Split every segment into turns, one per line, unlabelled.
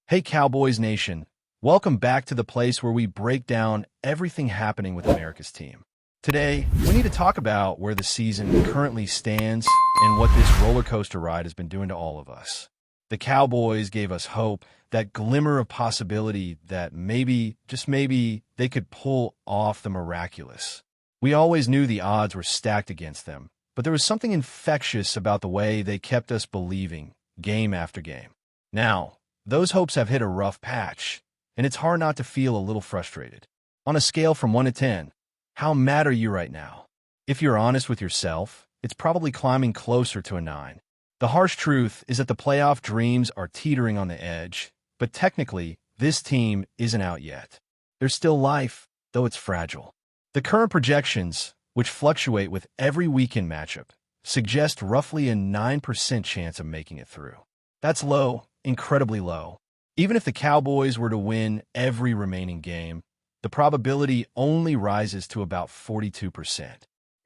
Hey Cowboys Nation, welcome back to the place where we break down everything happening with America's team. Today, we need to talk about where the season currently stands and what this roller coaster ride has been doing to all of us. The Cowboys gave us hope, that glimmer of possibility that maybe, just maybe, they could pull off the miraculous. We always knew the odds were stacked against them, but there was something infectious about the way they kept us believing, game after game. Now, those hopes have hit a rough patch, and it's hard not to feel a little frustrated. On a scale from 1 to 10, how mad are you right now? If you're honest with yourself, it's probably climbing closer to a 9. The harsh truth is that the playoff dreams are teetering on the edge, but technically, this team isn't out yet. There's still life, though it's fragile. The current projections, which fluctuate with every weekend matchup, suggest roughly a 9% chance of making it through. That's low. Incredibly low. Even if the Cowboys were to win every remaining game, the probability only rises to about 42%.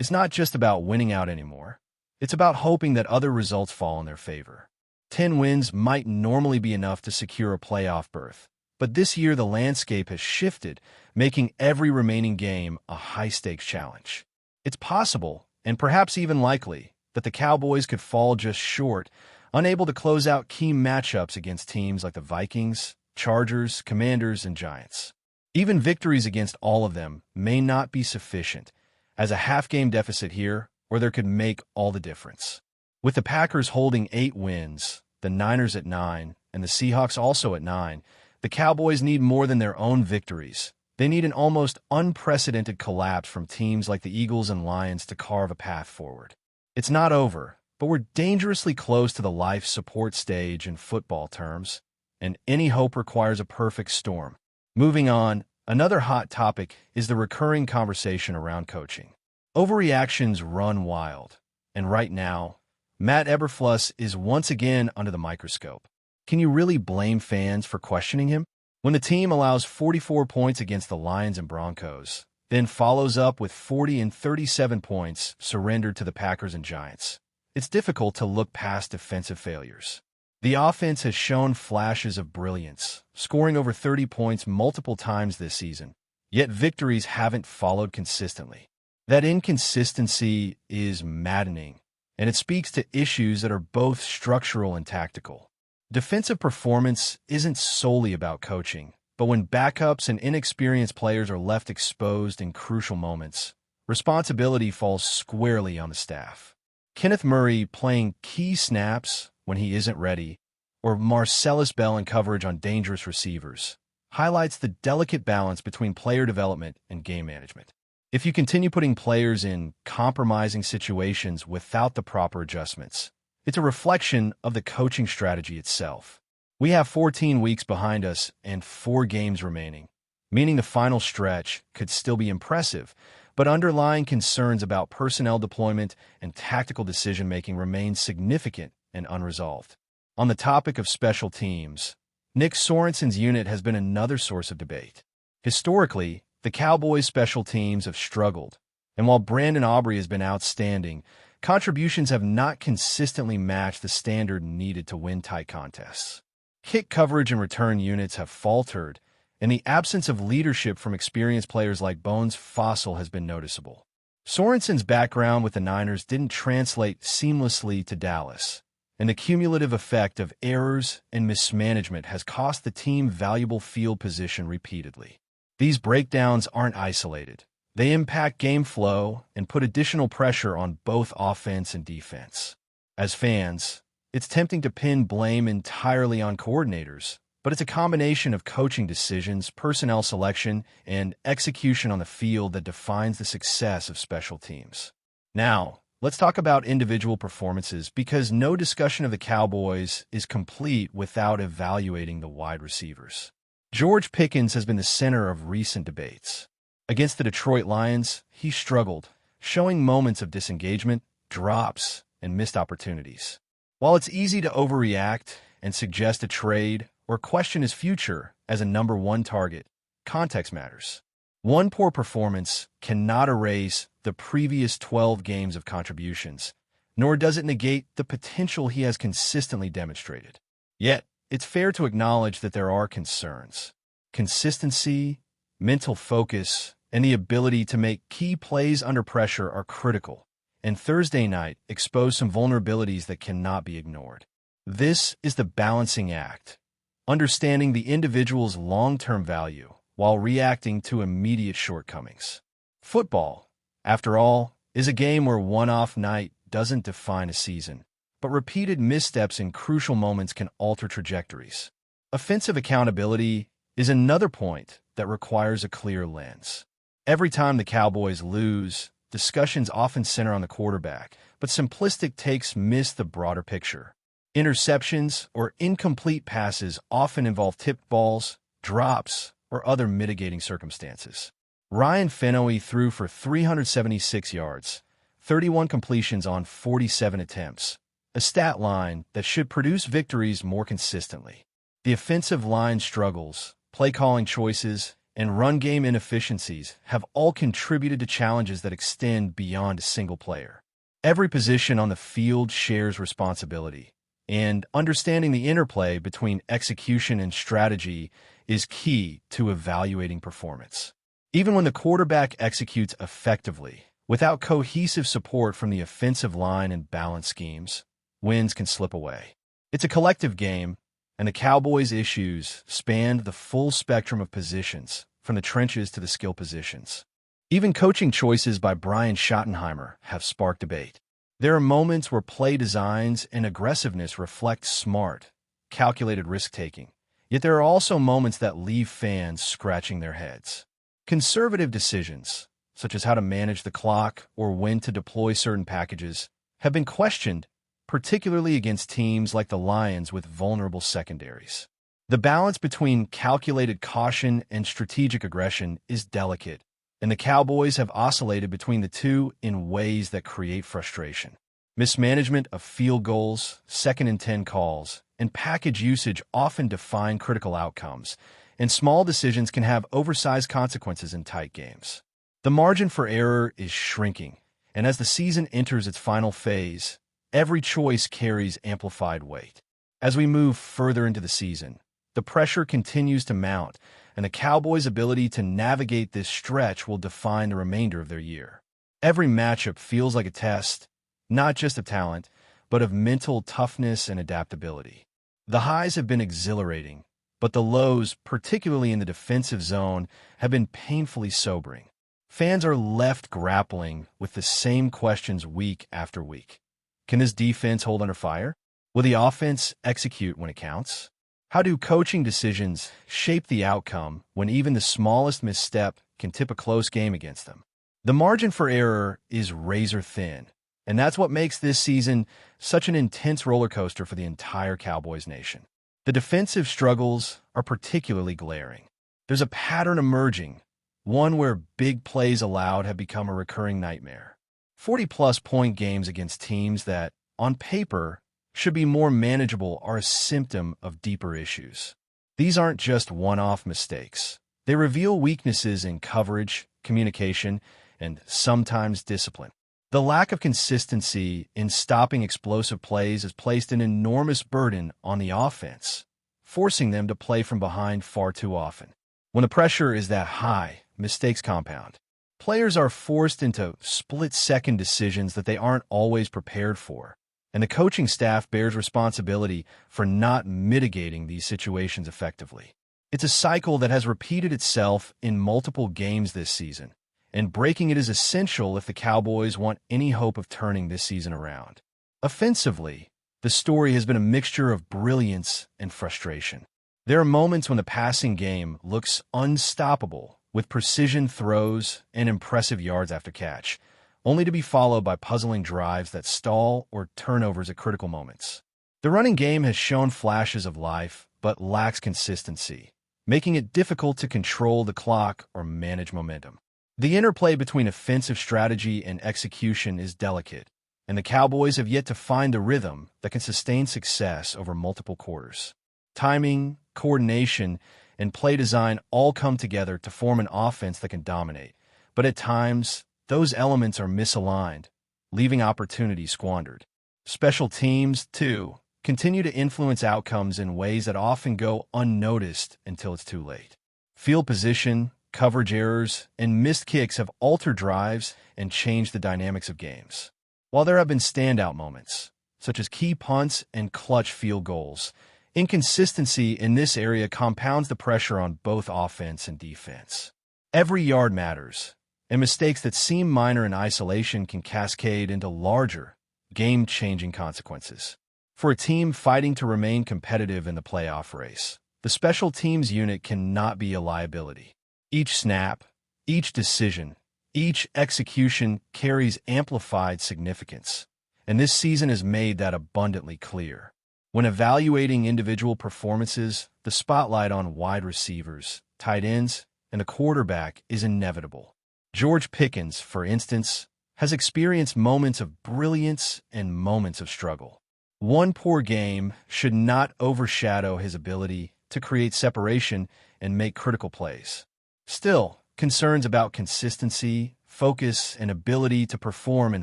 It's not just about winning out anymore. It's about hoping that other results fall in their favor. 10 wins might normally be enough to secure a playoff berth, but this year the landscape has shifted, making every remaining game a high-stakes challenge. It's possible, and perhaps even likely, that the Cowboys could fall just short, unable to close out key matchups against teams like the Vikings, Chargers, Commanders, and Giants. Even victories against all of them may not be sufficient, as a half-game deficit here or there could make all the difference. With the Packers holding 8 wins, the Niners at 9, and the Seahawks also at 9, the Cowboys need more than their own victories. They need an almost unprecedented collapse from teams like the Eagles and Lions to carve a path forward. It's not over, but we're dangerously close to the life support stage in football terms, and any hope requires a perfect storm. Moving on, another hot topic is the recurring conversation around coaching. Overreactions run wild, and right now, Matt Eberflus is once again under the microscope. Can you really blame fans for questioning him? When the team allows 44 points against the Lions and Broncos, then follows up with 40 and 37 points surrendered to the Packers and Giants, it's difficult to look past defensive failures. The offense has shown flashes of brilliance, scoring over 30 points multiple times this season, yet victories haven't followed consistently. That inconsistency is maddening, and it speaks to issues that are both structural and tactical. Defensive performance isn't solely about coaching, but when backups and inexperienced players are left exposed in crucial moments, responsibility falls squarely on the staff. Kenneth Murray playing key snaps when he isn't ready, or Marcellus Bell in coverage on dangerous receivers, highlights the delicate balance between player development and game management. If you continue putting players in compromising situations without the proper adjustments, it's a reflection of the coaching strategy itself. We have 14 weeks behind us and 4 games remaining, meaning the final stretch could still be impressive, but underlying concerns about personnel deployment and tactical decision-making remain significant and unresolved. On the topic of special teams, Nick Sorensen's unit has been another source of debate. Historically, the Cowboys' special teams have struggled, and while Brandon Aubrey has been outstanding, contributions have not consistently matched the standard needed to win tight contests. Kick coverage and return units have faltered, and the absence of leadership from experienced players like Bones Fossil has been noticeable. Sorensen's background with the Niners didn't translate seamlessly to Dallas, and the cumulative effect of errors and mismanagement has cost the team valuable field position repeatedly. These breakdowns aren't isolated. They impact game flow and put additional pressure on both offense and defense. As fans, it's tempting to pin blame entirely on coordinators, but it's a combination of coaching decisions, personnel selection, and execution on the field that defines the success of special teams. Now, let's talk about individual performances, because no discussion of the Cowboys is complete without evaluating the wide receivers. George Pickens has been the center of recent debates. Against the Detroit Lions, he struggled, showing moments of disengagement, drops, and missed opportunities. While it's easy to overreact and suggest a trade or question his future as a number 1 target, context matters. One poor performance cannot erase the previous 12 games of contributions, nor does it negate the potential he has consistently demonstrated. Yet, it's fair to acknowledge that there are concerns. Consistency, mental focus, and the ability to make key plays under pressure are critical, and Thursday night exposed some vulnerabilities that cannot be ignored. This is the balancing act, understanding the individual's long-term value while reacting to immediate shortcomings. Football, after all, is a game where one-off night doesn't define a season, but repeated missteps in crucial moments can alter trajectories. Offensive accountability is another point that requires a clear lens. Every time the Cowboys lose, discussions often center on the quarterback, but simplistic takes miss the broader picture. Interceptions or incomplete passes often involve tipped balls, drops, or other mitigating circumstances. Ryan Fennoy threw for 376 yards, 31 completions on 47 attempts, a stat line that should produce victories more consistently. The offensive line struggles, play-calling choices, and run-game inefficiencies have all contributed to challenges that extend beyond a single player. Every position on the field shares responsibility, and understanding the interplay between execution and strategy is key to evaluating performance. Even when the quarterback executes effectively, without cohesive support from the offensive line and balance schemes, wins can slip away. It's a collective game, and the Cowboys' issues spanned the full spectrum of positions, from the trenches to the skill positions. Even coaching choices by Brian Schottenheimer have sparked debate. There are moments where play designs and aggressiveness reflect smart, calculated risk-taking, yet there are also moments that leave fans scratching their heads. Conservative decisions, such as how to manage the clock or when to deploy certain packages, have been questioned, particularly against teams like the Lions with vulnerable secondaries. The balance between calculated caution and strategic aggression is delicate, and the Cowboys have oscillated between the two in ways that create frustration. Mismanagement of field goals, 2nd and 10 calls, and package usage often define critical outcomes, and small decisions can have oversized consequences in tight games. The margin for error is shrinking, and as the season enters its final phase, every choice carries amplified weight. As we move further into the season, the pressure continues to mount, and the Cowboys' ability to navigate this stretch will define the remainder of their year. Every matchup feels like a test, not just of talent, but of mental toughness and adaptability. The highs have been exhilarating, but the lows, particularly in the defensive zone, have been painfully sobering. Fans are left grappling with the same questions week after week. Can this defense hold under fire? Will the offense execute when it counts? How do coaching decisions shape the outcome when even the smallest misstep can tip a close game against them? The margin for error is razor thin, and that's what makes this season such an intense roller coaster for the entire Cowboys Nation. The defensive struggles are particularly glaring. There's a pattern emerging, one where big plays allowed have become a recurring nightmare. 40-plus point games against teams that, on paper, should be more manageable are a symptom of deeper issues. These aren't just one-off mistakes. They reveal weaknesses in coverage, communication, and sometimes discipline. The lack of consistency in stopping explosive plays has placed an enormous burden on the offense, forcing them to play from behind far too often. When the pressure is that high, mistakes compound. Players are forced into split-second decisions that they aren't always prepared for, and the coaching staff bears responsibility for not mitigating these situations effectively. It's a cycle that has repeated itself in multiple games this season, and breaking it is essential if the Cowboys want any hope of turning this season around. Offensively, the story has been a mixture of brilliance and frustration. There are moments when the passing game looks unstoppable, with precision throws and impressive yards after catch, only to be followed by puzzling drives that stall or turnovers at critical moments. The running game has shown flashes of life, but lacks consistency, making it difficult to control the clock or manage momentum. The interplay between offensive strategy and execution is delicate, and the Cowboys have yet to find a rhythm that can sustain success over multiple quarters. Timing, coordination, and play design all come together to form an offense that can dominate, but at times, those elements are misaligned, leaving opportunities squandered. Special teams, too, continue to influence outcomes in ways that often go unnoticed until it's too late. Field position, coverage errors, and missed kicks have altered drives and changed the dynamics of games. While there have been standout moments, such as key punts and clutch field goals, inconsistency in this area compounds the pressure on both offense and defense. Every yard matters, and mistakes that seem minor in isolation can cascade into larger, game-changing consequences. For a team fighting to remain competitive in the playoff race, the special teams unit cannot be a liability. Each snap, each decision, each execution carries amplified significance, and this season has made that abundantly clear. When evaluating individual performances, the spotlight on wide receivers, tight ends, and the quarterback is inevitable. George Pickens, for instance, has experienced moments of brilliance and moments of struggle. One poor game should not overshadow his ability to create separation and make critical plays. Still, concerns about consistency, focus, and ability to perform in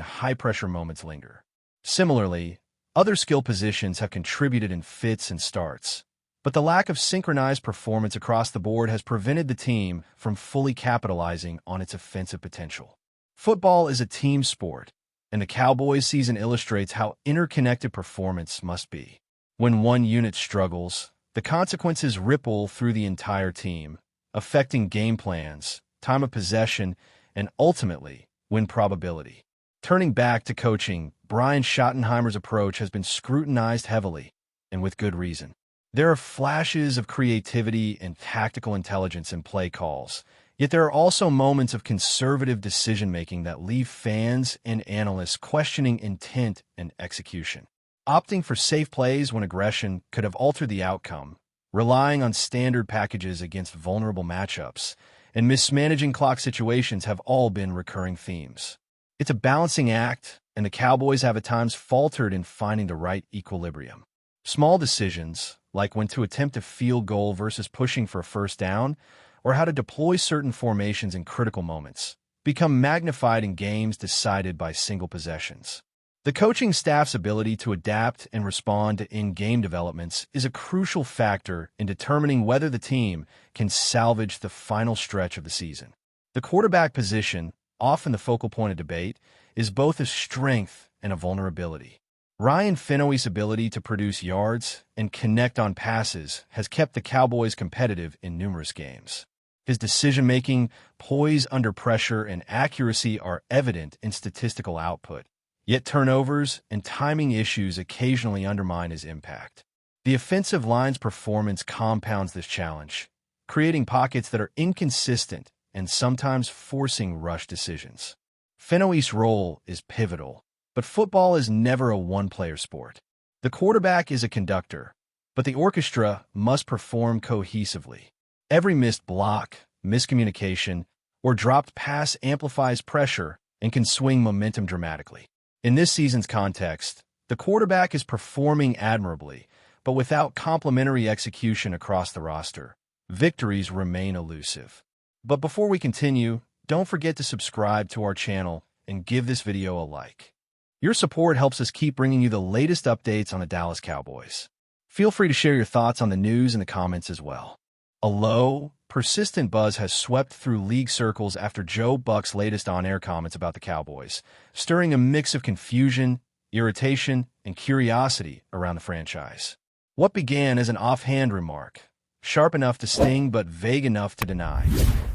high-pressure moments linger. Similarly, other skill positions have contributed in fits and starts, but the lack of synchronized performance across the board has prevented the team from fully capitalizing on its offensive potential. Football is a team sport, and the Cowboys season illustrates how interconnected performance must be. When one unit struggles, the consequences ripple through the entire team, affecting game plans, time of possession, and ultimately, win probability. Turning back to coaching, Brian Schottenheimer's approach has been scrutinized heavily, and with good reason. There are flashes of creativity and tactical intelligence in play calls, yet there are also moments of conservative decision-making that leave fans and analysts questioning intent and execution. Opting for safe plays when aggression could have altered the outcome, relying on standard packages against vulnerable matchups, and mismanaging clock situations have all been recurring themes. It's a balancing act, and the Cowboys have at times faltered in finding the right equilibrium. Small decisions, like when to attempt a field goal versus pushing for a first down, or how to deploy certain formations in critical moments, become magnified in games decided by single possessions. The coaching staff's ability to adapt and respond to in-game developments is a crucial factor in determining whether the team can salvage the final stretch of the season. The quarterback position, often the focal point of debate, is both a strength and a vulnerability. Ryan Finowie's ability to produce yards and connect on passes has kept the Cowboys competitive in numerous games. His decision-making, poise under pressure, and accuracy are evident in statistical output. Yet turnovers and timing issues occasionally undermine his impact. The offensive line's performance compounds this challenge, creating pockets that are inconsistent and sometimes forcing rush decisions. Finowie's role is pivotal, but football is never a one-player sport. The quarterback is a conductor, but the orchestra must perform cohesively. Every missed block, miscommunication, or dropped pass amplifies pressure and can swing momentum dramatically. In this season's context, the quarterback is performing admirably, but without complementary execution across the roster, victories remain elusive. But before we continue, don't forget to subscribe to our channel and give this video a like. Your support helps us keep bringing you the latest updates on the Dallas Cowboys. Feel free to share your thoughts on the news in the comments as well. A low, persistent buzz has swept through league circles after Joe Buck's latest on-air comments about the Cowboys, stirring a mix of confusion, irritation, and curiosity around the franchise. What began as an offhand remark, sharp enough to sting but vague enough to deny,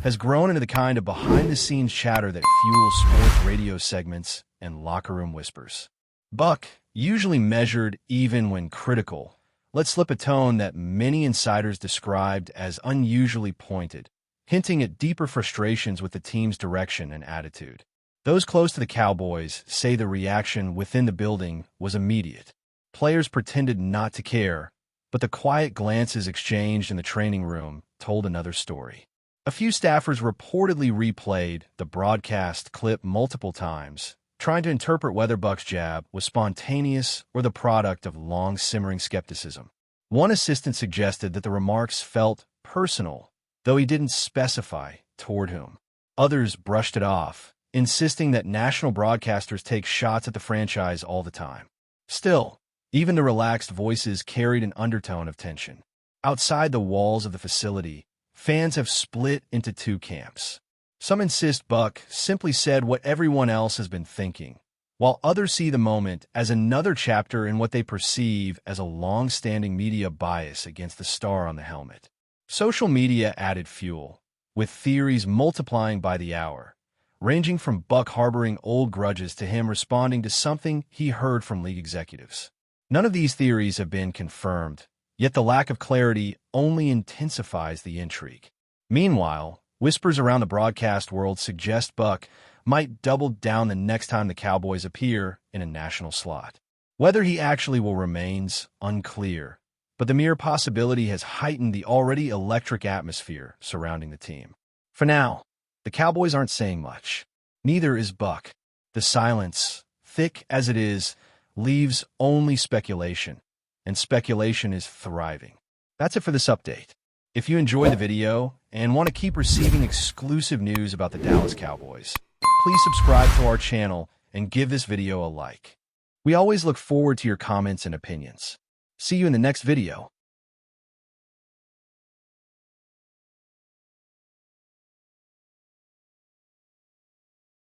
has grown into the kind of behind-the-scenes chatter that fuels sports radio segments and locker-room whispers. Buck, usually measured even when critical, let slip a tone that many insiders described as unusually pointed, hinting at deeper frustrations with the team's direction and attitude. Those close to the Cowboys say the reaction within the building was immediate. Players pretended not to care, but the quiet glances exchanged in the training room told another story. A few staffers reportedly replayed the broadcast clip multiple times, trying to interpret whether Buck's jab was spontaneous or the product of long-simmering skepticism. One assistant suggested that the remarks felt personal, though he didn't specify toward whom. Others brushed it off, insisting that national broadcasters take shots at the franchise all the time. Still, Even the relaxed voices carried an undertone of tension. Outside the walls of the facility, fans have split into two camps. Some insist Buck simply said what everyone else has been thinking, while others see the moment as another chapter in what they perceive as a long-standing media bias against the star on the helmet. Social media added fuel, with theories multiplying by the hour, ranging from Buck harboring old grudges to him responding to something he heard from league executives. None of these theories have been confirmed, yet the lack of clarity only intensifies the intrigue. Meanwhile, whispers around the broadcast world suggest Buck might double down the next time the Cowboys appear in a national slot. Whether he actually will remains unclear, but the mere possibility has heightened the already electric atmosphere surrounding the team. For now, the Cowboys aren't saying much. Neither is Buck. The silence, thick as it is, leaves only speculation, and speculation is thriving. That's it for this update. If you enjoyed the video and want to keep receiving exclusive news about the Dallas Cowboys, please subscribe to our channel and give this video a like. We always look forward to your comments and opinions. See you in the next video.